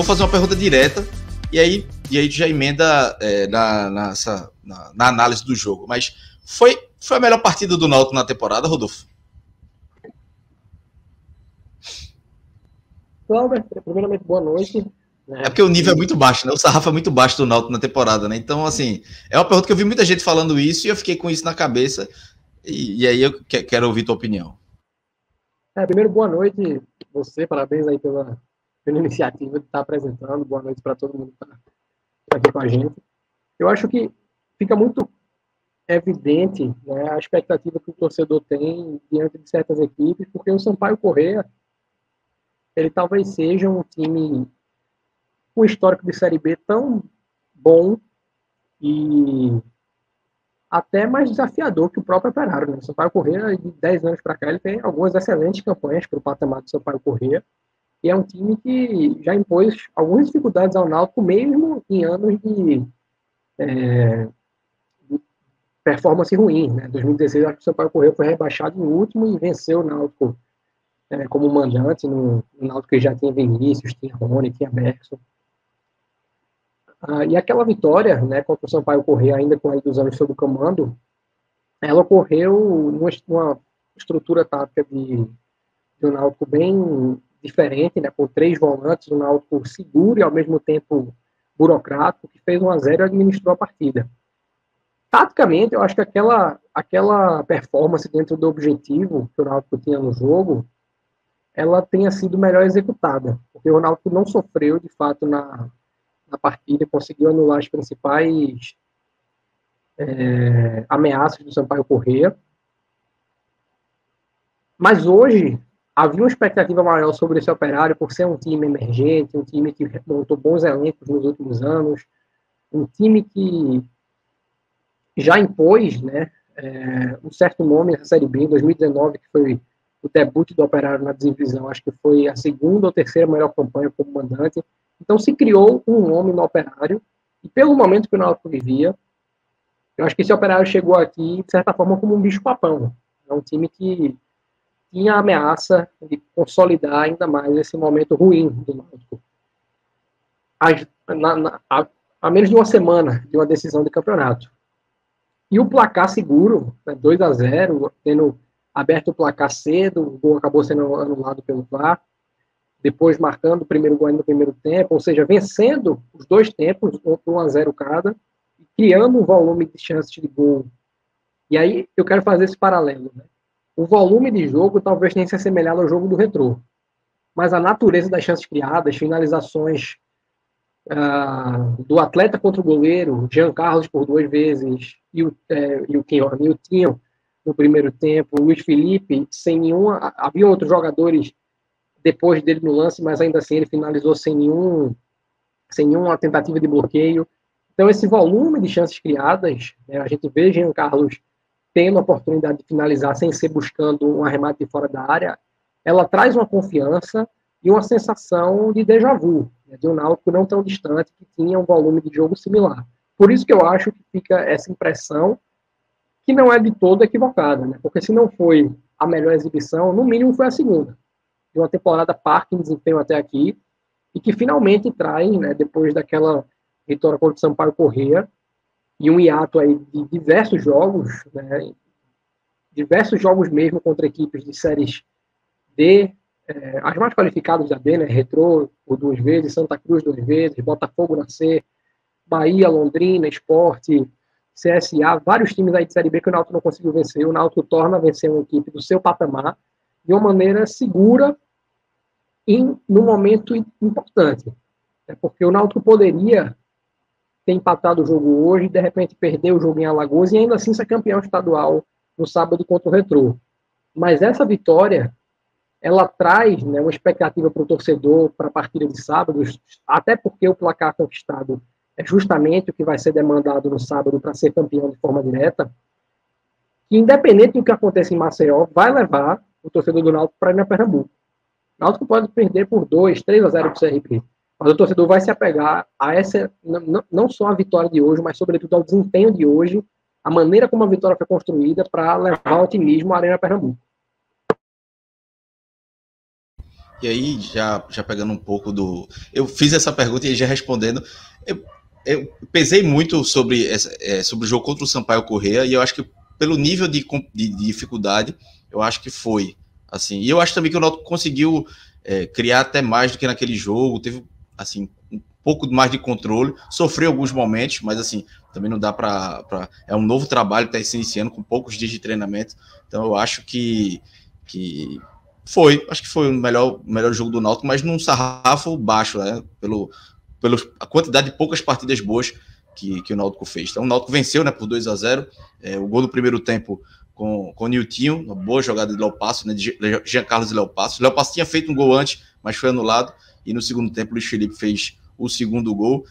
vou fazer uma pergunta direta, e aí já emenda na análise do jogo. Mas foi a melhor partida do Náutico na temporada, Rodolfo? Cláudio, primeiramente, boa noite. É porque o nível é muito baixo, né? O sarrafo é muito baixo do Náutico na temporada, né? Então, assim, é uma pergunta que eu vi muita gente falando isso e eu fiquei com isso na cabeça. E aí eu quero ouvir tua opinião. Primeiro, boa noite você, parabéns aí pela iniciativa de estar apresentando. Boa noite para todo mundo que está aqui com a gente. Eu acho que fica muito evidente, né, a expectativa que o torcedor tem diante de certas equipes, porque o Sampaio Corrêa, ele talvez seja um time com histórico de Série B tão bom e até mais desafiador que o próprio Operário. Né? O Sampaio Corrêa, de 10 anos para cá, ele tem algumas excelentes campanhas para o patamar do Sampaio Corrêa, e é um time que já impôs algumas dificuldades ao Náutico, mesmo em anos de performance ruim. Né? Em 2016, acho que o Sampaio Corrêa foi rebaixado em último e venceu o Náutico como mandante, no Náutico que já tinha Vinícius, tinha Rony, tinha Bergson. E aquela vitória, né, contra o Sampaio Corrêa, ainda com aí 2 anos sob o comando, ela ocorreu numa estrutura tática de um Náutico bem diferente, né, com 3 volantes, um Náutico seguro e ao mesmo tempo burocrático, que fez 1-0 e administrou a partida. Taticamente, eu acho que aquela performance dentro do objetivo que o Náutico tinha no jogo, ela tenha sido melhor executada, porque o Náutico não sofreu, de fato, na partida, conseguiu anular as principais ameaças do Sampaio Corrêa. Mas hoje, havia uma expectativa maior sobre esse Operário por ser um time emergente, um time que montou bons elencos nos últimos anos, um time que já impôs, né, um certo nome na Série B, em 2019, que foi o debut do Operário na divisão, acho que foi a 2ª ou 3ª melhor campanha como mandante. Então se criou um nome no Operário, e pelo momento que o Náutico vivia, eu acho que esse Operário chegou aqui, de certa forma, como um bicho-papão. É um time que tinha a ameaça de consolidar ainda mais esse momento ruim do Náutico. A menos de uma semana de uma decisão de campeonato. E o placar seguro, né, 2-0, tendo aberto o placar cedo, o gol acabou sendo anulado pelo VAR, depois marcando o primeiro gol no primeiro tempo, ou seja, vencendo os 2 tempos, 1-0 cada, e criando um volume de chances de gol. E aí eu quero fazer esse paralelo. Né? O volume de jogo talvez tenha se assemelhado ao jogo do Retrô, mas a natureza das chances criadas, finalizações do atleta contra o goleiro, Jean Carlos por 2 vezes, e o Niltinho no primeiro tempo, o Luiz Felipe, sem nenhuma. Havia outros jogadores depois dele no lance, mas ainda assim ele finalizou sem nenhuma tentativa de bloqueio. Então, esse volume de chances criadas, né, a gente vê Jean Carlos tendo a oportunidade de finalizar sem ser buscando um arremate de fora da área, ela traz uma confiança e uma sensação de déjà vu, né, de um Náutico não tão distante que tinha um volume de jogo similar. Por isso que eu acho que fica essa impressão que não é de todo equivocada, né? Porque se não foi a melhor exibição, no mínimo foi a segunda, de uma temporada par em desempenho até aqui, e que finalmente traz, né, depois daquela vitória contra o Sampaio Corrêa, e um hiato aí de diversos jogos, né, diversos jogos mesmo contra equipes de séries D, as mais qualificadas da D, né, Retrô por 2 vezes, Santa Cruz 2 vezes, Botafogo na C, Bahia, Londrina, Sport, CSA, vários times aí de Série B que o Náutico não conseguiu vencer. O Náutico torna a vencer uma equipe do seu patamar de uma maneira segura e num momento importante. Porque o Náutico poderia ter empatado o jogo hoje, de repente perder o jogo em Alagoas e ainda assim ser campeão estadual no sábado contra o Retrô. Mas essa vitória, ela traz, né, uma expectativa para o torcedor para a partida de sábado, até porque o placar conquistado é justamente o que vai ser demandado no sábado para ser campeão de forma direta, que independente do que aconteça em Maceió, vai levar o torcedor do Náutico para ir na Pernambuco. O Náutico pode perder por 2-3-0 para o CRB, mas o torcedor vai se apegar a essa, não só a vitória de hoje, mas sobretudo ao desempenho de hoje, a maneira como a vitória foi construída para levar o otimismo à Arena Pernambuco. E aí, já pegando um pouco do... Eu fiz essa pergunta e já respondendo, eu pesei muito sobre o jogo contra o Sampaio Corrêa, e eu acho que pelo nível de dificuldade, eu acho que foi, assim. E eu acho também que o Náutico conseguiu criar até mais do que naquele jogo, teve, assim, um pouco mais de controle, sofreu alguns momentos, mas, assim, também não dá para... É um novo trabalho que está se iniciando com poucos dias de treinamento, então eu acho que acho que foi o melhor jogo do Náutico, mas num sarrafo baixo, né? Pela quantidade de poucas partidas boas que o Náutico fez. Então o Náutico venceu, né, por 2-0, o gol do primeiro tempo com o Niltinho, uma boa jogada de Léo Passo, né, de Jean Carlos e Léo Passo. Léo Passo tinha feito um gol antes, mas foi anulado, e no segundo tempo o Luiz Felipe fez o segundo gol.